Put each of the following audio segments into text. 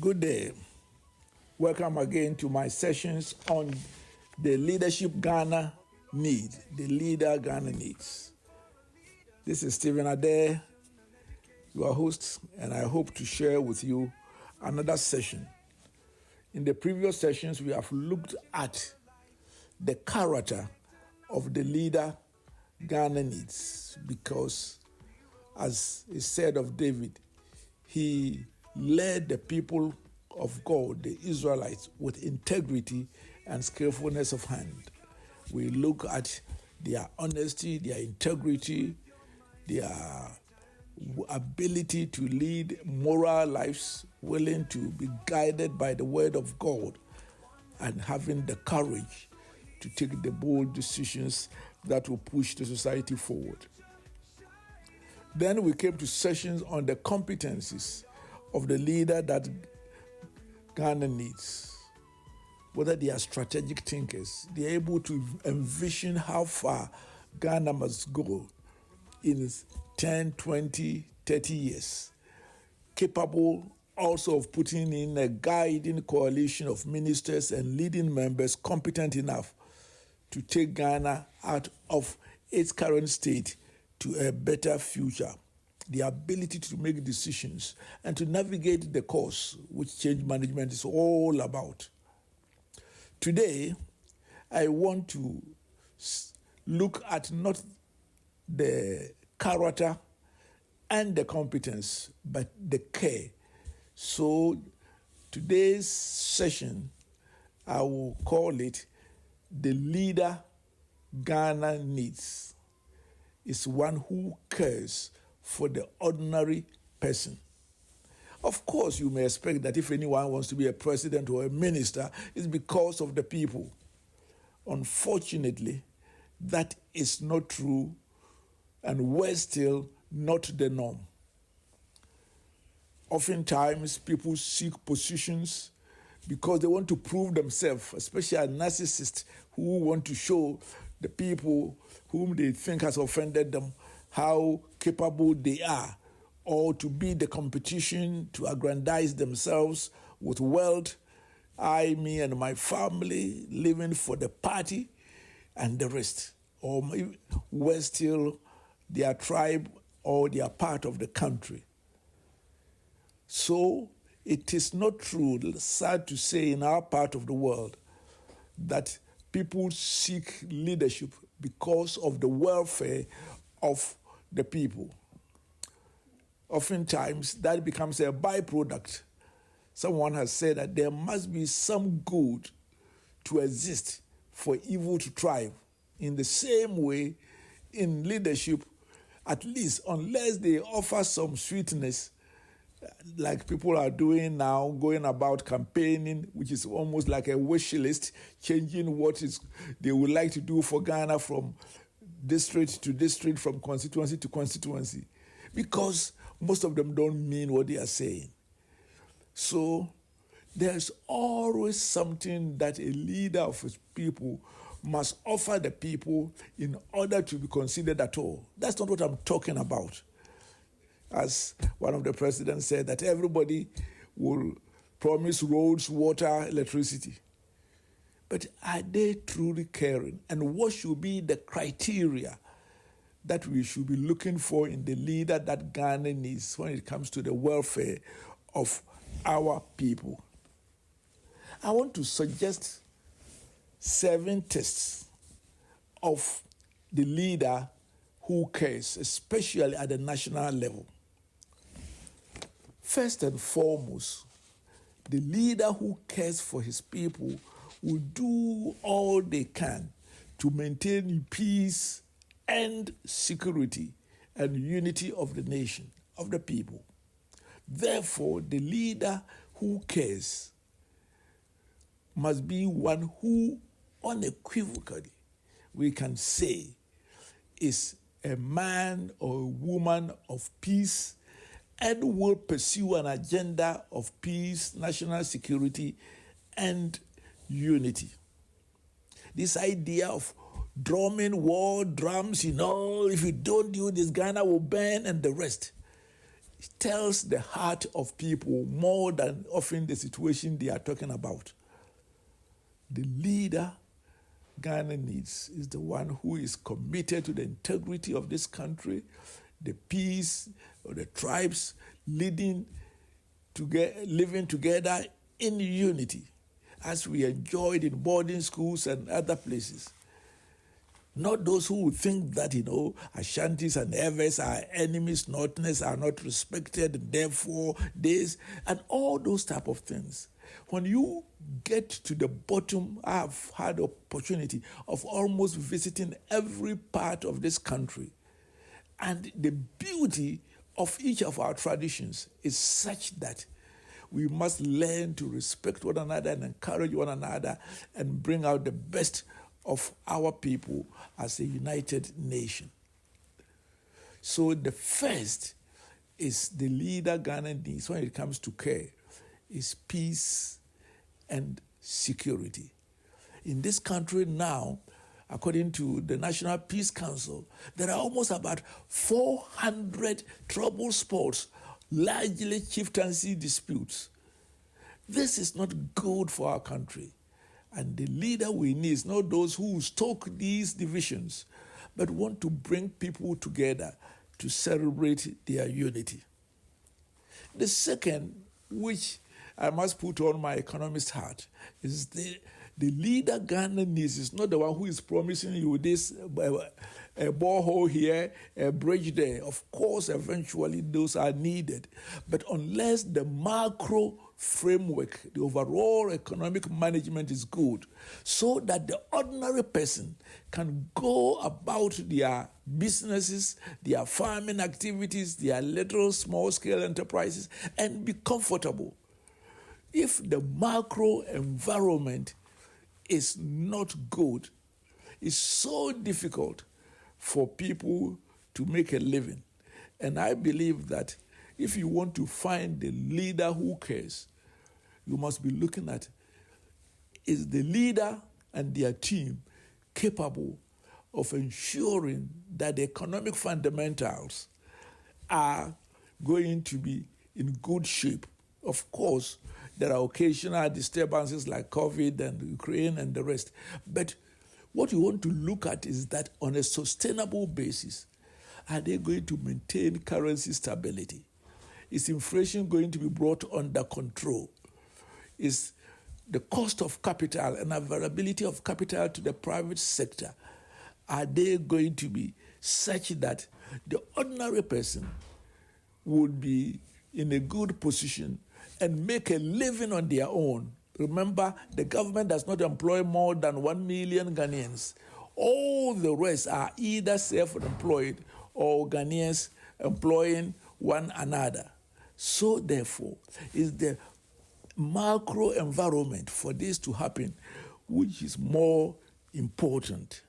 Good day. Welcome again to my sessions on the leadership Ghana needs, the leader Ghana needs. This is Stephen Adei, your host, and I hope to share with you another session. In the previous sessions, we have looked at the character of the leader Ghana needs because, as is said of David, he led the people of God, the Israelites, with integrity and skillfulness of hand. We look at their honesty, their integrity, their ability to lead moral lives, willing to be guided by the word of God, and having the courage to take the bold decisions that will push the society forward. Then we came to sessions on the competencies of the leader that Ghana needs. Whether they are strategic thinkers, they are able to envision how far Ghana must go in 10, 20, 30 years. Capable also of putting in a guiding coalition of ministers and leading members competent enough to take Ghana out of its current state to a better future. The ability to make decisions and to navigate the course which change management is all about. Today, I want to look at not the character and the competence, but the care. So today's session, I will call it the leader Ghana needs. Is one who cares for the ordinary person. Of course, you may expect that if anyone wants to be a president or a minister, it's because of the people. Unfortunately, that is not true, and worse still, not the norm. Oftentimes, people seek positions because they want to prove themselves, especially narcissists who want to show the people whom they think has offended them how capable they are, or to be the competition, to aggrandize themselves with wealth. I, me, and my family living for the party and the rest. Or worse still, their tribe or they are part of the country. So it is not true, sad to say, in our part of the world that people seek leadership because of the welfare of the people. Oftentimes, that becomes a byproduct. Someone has said that there must be some good to exist for evil to thrive. In the same way, in leadership, at least unless they offer some sweetness, like people are doing now, going about campaigning, which is almost like a wish list, changing what is they would like to do for Ghana from district to district, from constituency to constituency, because most of them don't mean what they are saying. So there's always something that a leader of his people must offer the people in order to be considered at all. That's not what I'm talking about. As one of the presidents said, that everybody will promise roads, water, electricity. But are they truly caring? And what should be the criteria that we should be looking for in the leader that Ghana needs when it comes to the welfare of our people? I want to suggest 7 tests of the leader who cares, especially at the national level. First and foremost, the leader who cares for his people will do all they can to maintain peace and security and unity of the nation, of the people. Therefore, the leader who cares must be one who unequivocally we can say is a man or a woman of peace and will pursue an agenda of peace, national security, and unity. This idea of drumming war drums, if you don't do this, Ghana will burn and the rest. tells the heart of people more than often the situation they are talking about. The leader Ghana needs is the one who is committed to the integrity of this country, the peace of the tribes, living together in unity, as we enjoyed in boarding schools and other places. Not those who think that, Ashantis and Evers are enemies, Northerners are not respected, and therefore this, and all those type of things. When you get to the bottom, I've had the opportunity of almost visiting every part of this country. And the beauty of each of our traditions is such that we must learn to respect one another and encourage one another and bring out the best of our people as a united nation. So the first is the leader Ghana needs when it comes to care is peace and security. In this country now, according to the National Peace Council, there are almost about 400 trouble spots, largely chieftaincy disputes. This is not good for our country. And the leader we need is not those who stoke these divisions, but want to bring people together to celebrate their unity. The second, which I must put on my economist hat, is the leader Ghana needs is not the one who is promising you this a borehole here, a bridge there. Of course, eventually those are needed. But unless the macro framework, the overall economic management is good, so that the ordinary person can go about their businesses, their farming activities, their little small-scale enterprises, and be comfortable. If the macro environment is not good, it's so difficult for people to make a living. And I believe that if you want to find the leader who cares, you must be looking at, is the leader and their team capable of ensuring that the economic fundamentals are going to be in good shape? Of course, there are occasional disturbances like COVID and Ukraine and the rest. But what you want to look at is that on a sustainable basis, are they going to maintain currency stability? Is inflation going to be brought under control? Is the cost of capital and availability of capital to the private sector, are they going to be such that the ordinary person would be in a good position and make a living on their own? Remember, the government does not employ more than 1 million Ghanaians. All the rest are either self-employed or Ghanaians employing one another. So therefore, is the macro environment for this to happen which is more important.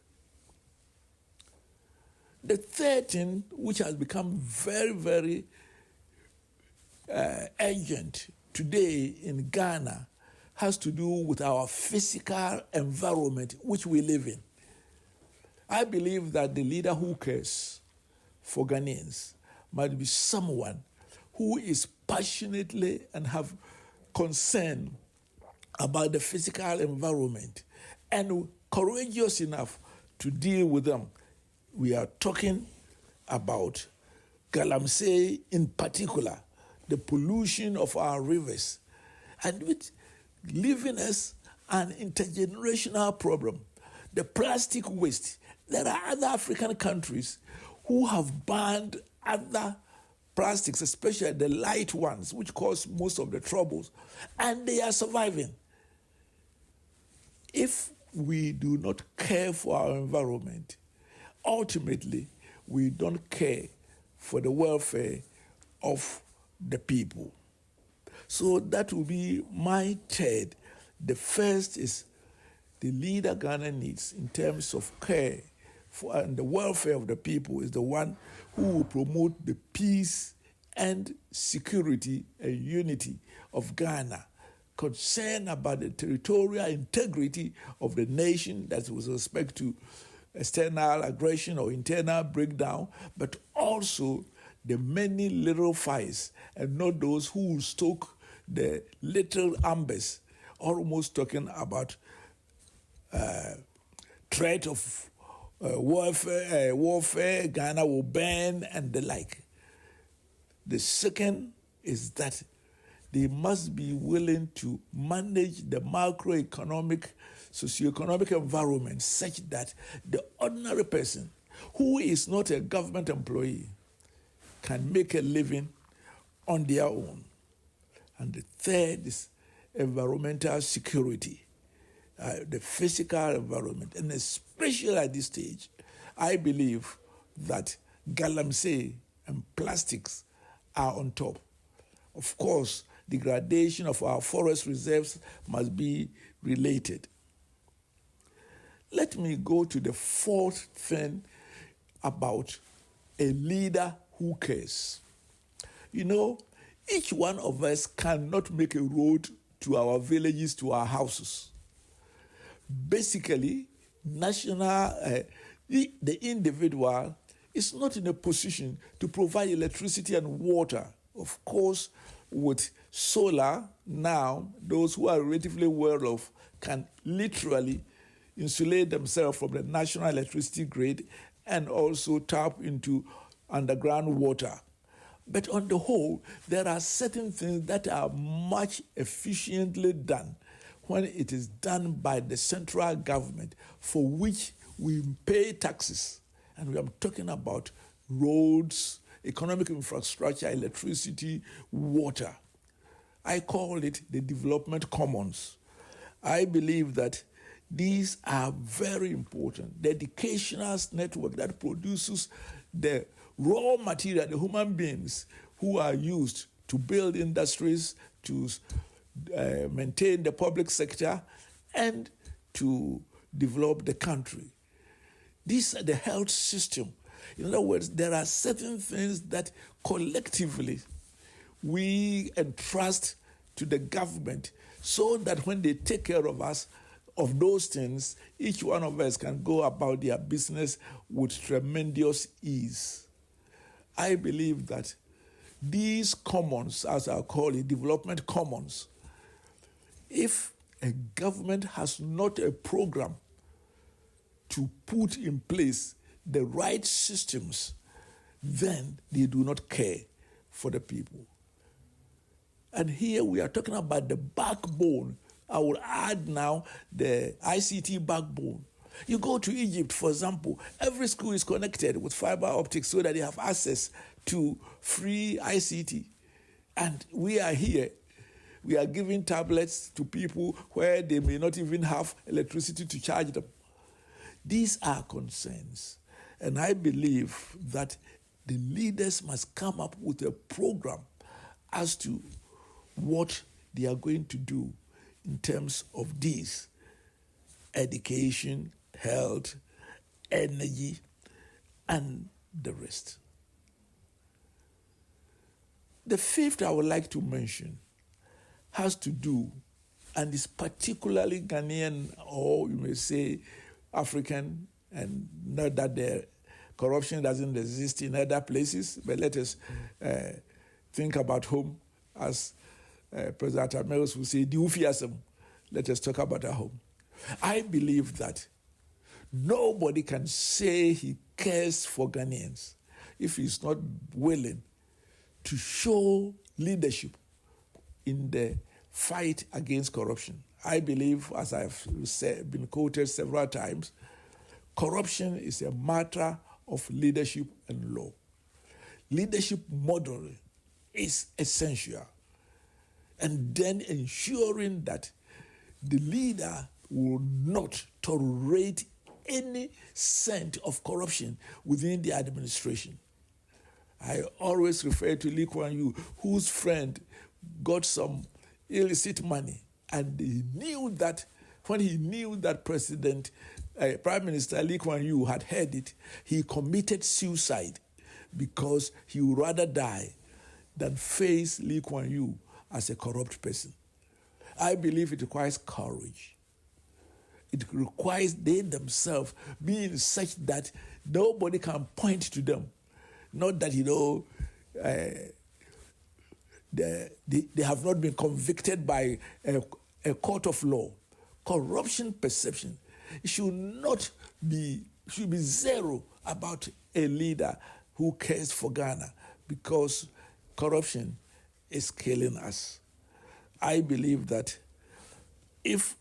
The third thing, which has become very, very urgent today in Ghana, has to do with our physical environment which we live in. I believe that the leader who cares for Ghanaians might be someone who is passionately and have concern about the physical environment and courageous enough to deal with them. We are talking about Galamsey in particular, the pollution of our rivers, and which leaving us an intergenerational problem. The plastic waste. There are other African countries who have banned other plastics, especially the light ones, which cause most of the troubles, and they are surviving. If we do not care for our environment, ultimately, we don't care for the welfare of the people. So that will be my third. The first is the leader Ghana needs in terms of care for and the welfare of the people is the one who will promote the peace and security and unity of Ghana, concerned about the territorial integrity of the nation, that's with respect to external aggression or internal breakdown, but also the many little fires and not those who stoke the little embers, almost talking about threat of warfare, Ghana will burn, and the like. The second is that they must be willing to manage the macroeconomic, socioeconomic environment such that the ordinary person who is not a government employee can make a living on their own. And the third is environmental security, the physical environment. And especially at this stage, I believe that galamsey and plastics are on top. Of course, degradation of our forest reserves must be related. Let me go to the fourth thing about a leader who cares. You know, each one of us cannot make a road to our villages, to our houses. Basically, the individual is not in a position to provide electricity and water. Of course, with solar, now, those who are relatively well off can literally insulate themselves from the national electricity grid and also tap into underground water. But on the whole, there are certain things that are much efficiently done when it is done by the central government, for which we pay taxes. And I'm talking about roads, economic infrastructure, electricity, water. I call it the development commons. I believe that these are very important. The educational network that produces the raw material, the human beings who are used to build industries, to maintain the public sector, and to develop the country. These are the health system. In other words, there are certain things that collectively we entrust to the government so that when they take care of us, of those things, each one of us can go about their business with tremendous ease. I believe that these commons, as I call it, development commons, if a government has not a program to put in place the right systems, then they do not care for the people. And here we are talking about the backbone. I will add now the ICT backbone. You go to Egypt, for example, every school is connected with fiber optics so that they have access to free ICT. And we are here. We are giving tablets to people where they may not even have electricity to charge them. These are concerns. And I believe that the leaders must come up with a program as to what they are going to do in terms of these: education, health, energy, and the rest. The fifth I would like to mention has to do, and is particularly Ghanaian, or you may say African, and not that the corruption doesn't exist in other places, but let us think about home, as President Emeritus would say, Diufiasm. Let us talk about our home. I believe that nobody can say he cares for Ghanaians if he's not willing to show leadership in the fight against corruption. I believe, as I've been quoted several times, corruption is a matter of leadership and law. Leadership model is essential. And then ensuring that the leader will not tolerate any scent of corruption within the administration. I always refer to Lee Kuan Yew, whose friend got some illicit money, and he knew that when he knew that Prime Minister Lee Kuan Yew had heard it, he committed suicide because he would rather die than face Lee Kuan Yew as a corrupt person. I believe it requires courage. It requires they themselves being such that nobody can point to them. Not that, they have not been convicted by a court of law. Corruption perception should be zero about a leader who cares for Ghana, because corruption is killing us. I believe that if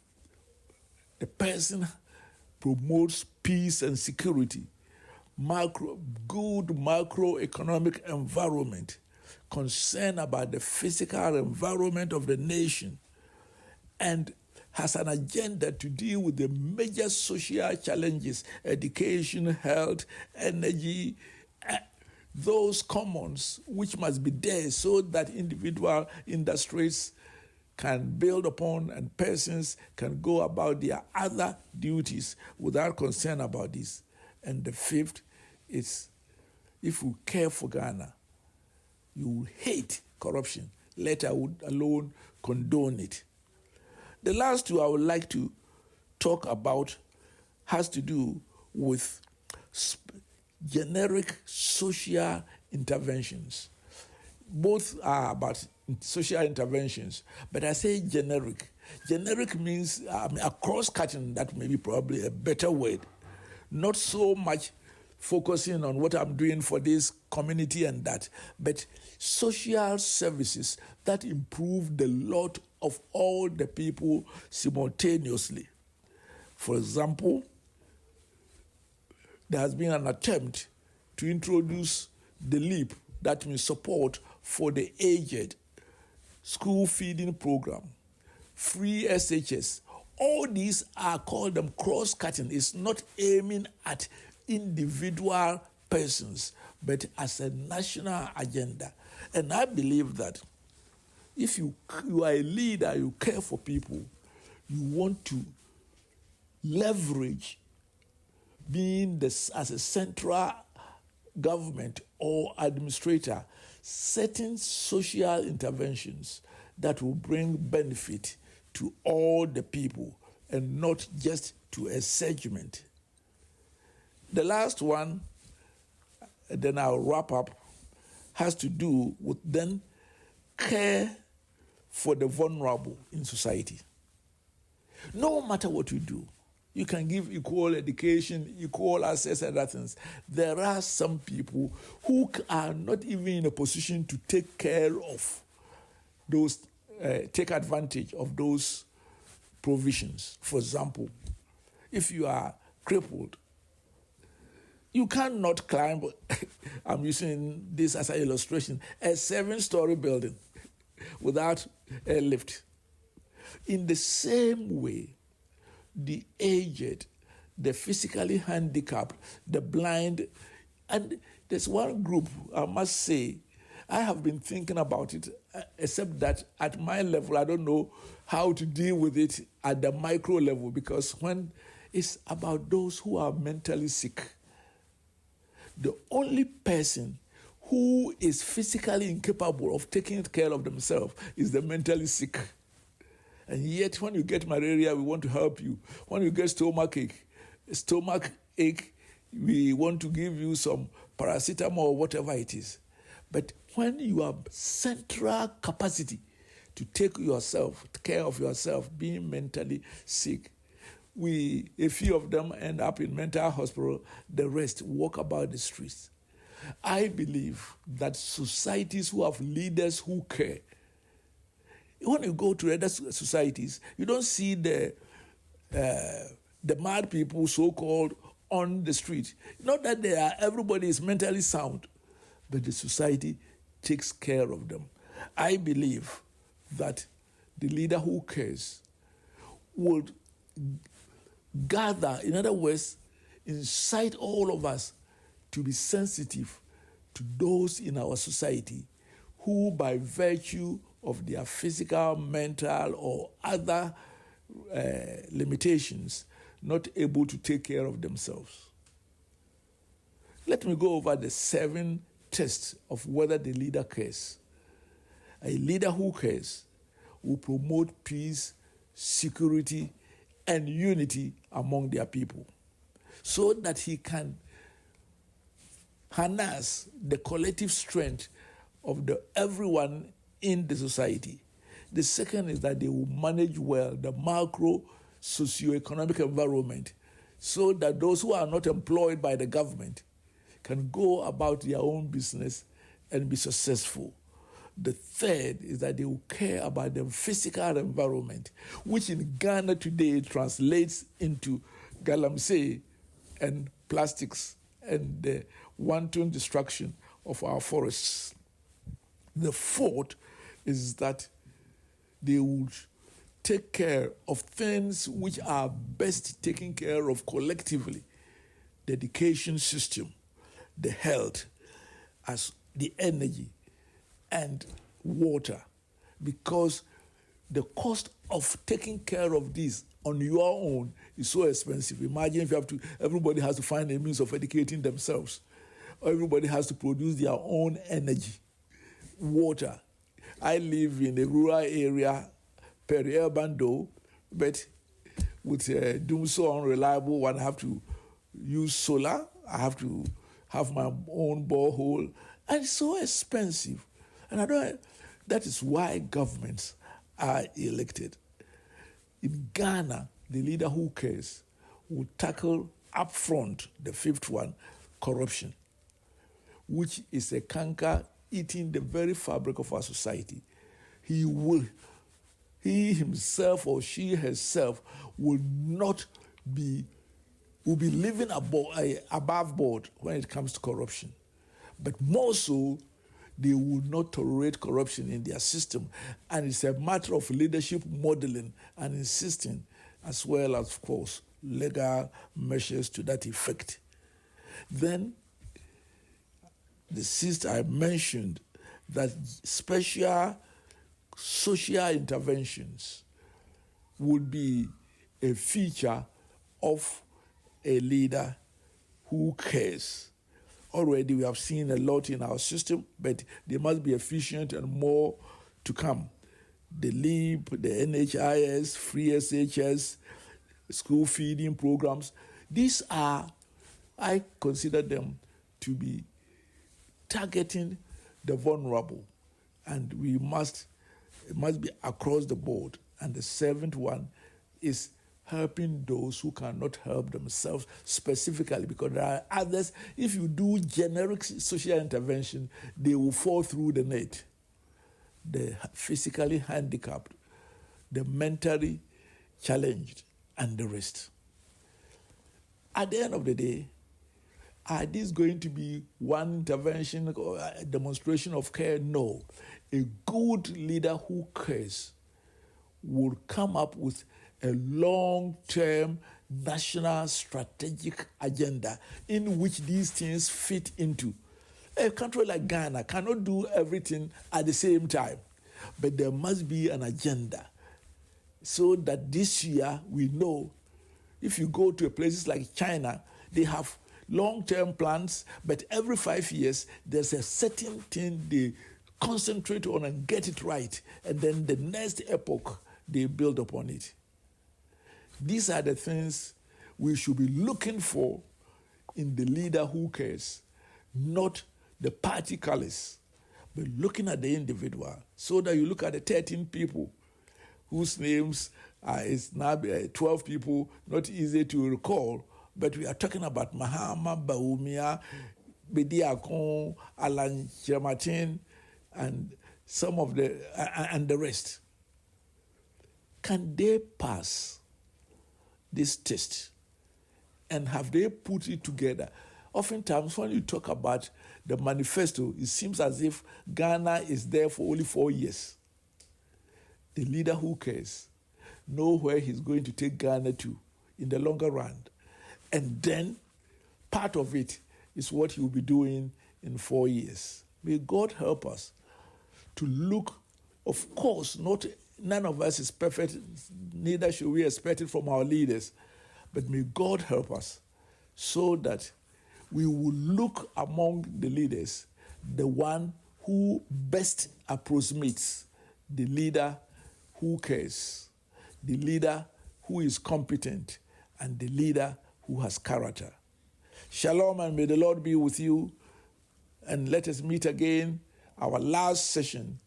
the person promotes peace and security, good macroeconomic environment, concern about the physical environment of the nation, and has an agenda to deal with the major social challenges, education, health, energy, those commons which must be there so that individual industries can build upon and persons can go about their other duties without concern about this. And the fifth is, if you care for Ghana, you will hate corruption, let alone condone it. The last two I would like to talk about has to do with generic social interventions. Both are about social interventions, but I say generic. Generic means a cross-cutting, that may be probably a better word. Not so much focusing on what I'm doing for this community and that, but social services that improve the lot of all the people simultaneously. For example, there has been an attempt to introduce the LEAP, that means support for the aged, school feeding program, free SHS. All these are called them cross-cutting. It's not aiming at individual persons, but as a national agenda. And I believe that if you are a leader, you care for people, you want to leverage being as a central government or administrator, certain social interventions that will bring benefit to all the people and not just to a segment. The last one, then I'll wrap up, has to do with then care for the vulnerable in society. No matter what you do, you can give equal education, equal access, and other things. There are some people who are not even in a position to take care of those, take advantage of those provisions. For example, if you are crippled, you cannot climb, I'm using this as an illustration, a 7-story building without a lift. In the same way, the aged, the physically handicapped, the blind, and there's one group, I must say, I have been thinking about it, except that at my level, I don't know how to deal with it at the micro level, because when it's about those who are mentally sick, the only person who is physically incapable of taking care of themselves is the mentally sick. And yet, when you get malaria, we want to help you. When you get stomach ache, we want to give you some paracetamol or whatever it is. But when you have central capacity to take care of yourself, being mentally sick, a few of them end up in mental hospital, the rest walk about the streets. I believe that societies who have leaders who care, when you go to other societies, you don't see the mad people, so-called, on the street. Not that everybody is mentally sound, but the society takes care of them. I believe that the leader who cares would gather, in other words, incite all of us to be sensitive to those in our society who, by virtue of their physical, mental, or other limitations, not able to take care of themselves. Let me go over the 7 tests of whether the leader cares. A leader who cares will promote peace, security, and unity among their people, so that he can harness the collective strength of everyone in the society. The second is that they will manage well the macro socioeconomic environment so that those who are not employed by the government can go about their own business and be successful. The third is that they will care about the physical environment, which in Ghana today translates into galamsey and plastics and the wanton destruction of our forests. The fourth is that they would take care of things which are best taken care of collectively: the education system, the health, as the energy, and water, because the cost of taking care of this on your own is so expensive. Imagine if everybody has to find a means of educating themselves. Everybody has to produce their own energy, water. I live in a rural area, peri-urban though, but with doing so unreliable, one have to use solar. I have to have my own borehole, and it's so expensive. And that is why governments are elected. In Ghana, the leader who cares will tackle upfront, the fifth one, corruption, which is a canker eating the very fabric of our society. He himself or she herself will be living above board when it comes to corruption. But more so, they will not tolerate corruption in their system. And it's a matter of leadership modeling and insisting, as well as, of course, legal measures to that effect. Then, the sixth, I mentioned that special social interventions would be a feature of a leader who cares. Already we have seen a lot in our system, but they must be efficient and more to come. The LEAP, the NHIS, free SHS, school feeding programs, these I consider them to be targeting the vulnerable, and it must be across the board. And the seventh one is helping those who cannot help themselves specifically, because there are others. If you do generic social intervention, they will fall through the net. The physically handicapped, the mentally challenged, and the rest. At the end of the day, are these going to be one intervention or a demonstration of care? No. A good leader who cares will come up with a long-term national strategic agenda in which these things fit into. A country like Ghana cannot do everything at the same time, but there must be an agenda so that this year we know. If you go to places like China, they have long-term plans, but every 5 years, there's a certain thing they concentrate on and get it right, and then the next epoch, they build upon it. These are the things we should be looking for in the leader who cares, not the party colors, but looking at the individual, so that you look at the 13 people whose names is now 12 people, not easy to recall, but we are talking about Mahama, Baumia, Bediakon, Alan Chematin, and some of and the rest. Can they pass this test? And have they put it together? Oftentimes, when you talk about the manifesto, it seems as if Ghana is there for only 4 years. The leader who cares knows where he's going to take Ghana to in the longer run. And then part of it is what he will be doing in 4 years. May God help us to look, of course, none of us is perfect, neither should we expect it from our leaders, but may God help us so that we will look among the leaders, the one who best approximates the leader who cares, the leader who is competent, and the leader who has character. Shalom, and may the Lord be with you, and let us meet again our last session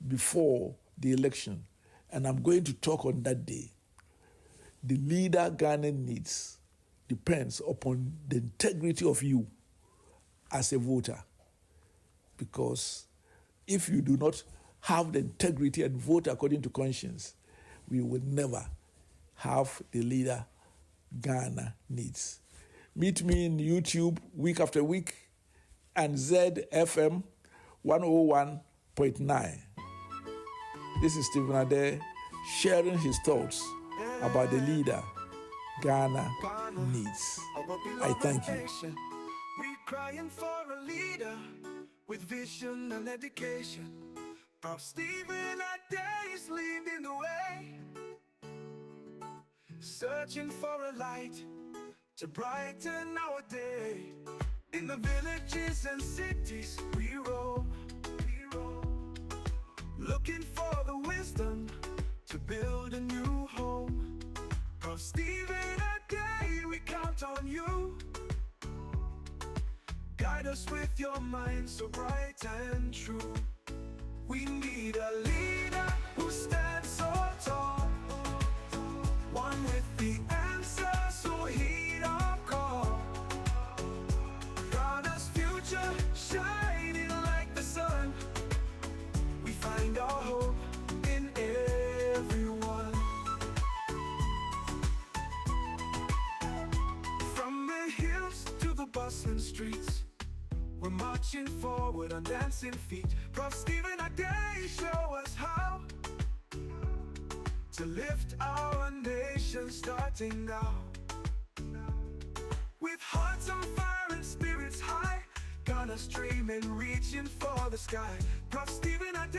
before the election, and I'm going to talk on that day. The leader Ghana needs depends upon the integrity of you as a voter. Because if you do not have the integrity and vote according to conscience, we will never have the leader Ghana needs. Meet me in YouTube week after week and ZFM 101.9. This is Stephen Adei sharing his thoughts about the leader Ghana needs. I thank you. We're crying for a leader with vision and education. Prof. Stephen Adei is leading the way, searching for a light to brighten our day. In the villages and cities we roam, looking for the wisdom to build a new home. Prof. Stephen Adei, we count on you. Guide us with your mind so bright and true. We need a leader who stands so tall, one with the answers, so heed our call. Ghana's future shining like the sun. We find our hope in everyone. From the hills to the bustling streets, we're marching forward on dancing feet. Prof. Stephen Adei show us how to lift our nation starting now. With hearts on fire and spirits high, Ghana's dreaming, reaching for the sky. Prof. Stephen Adei.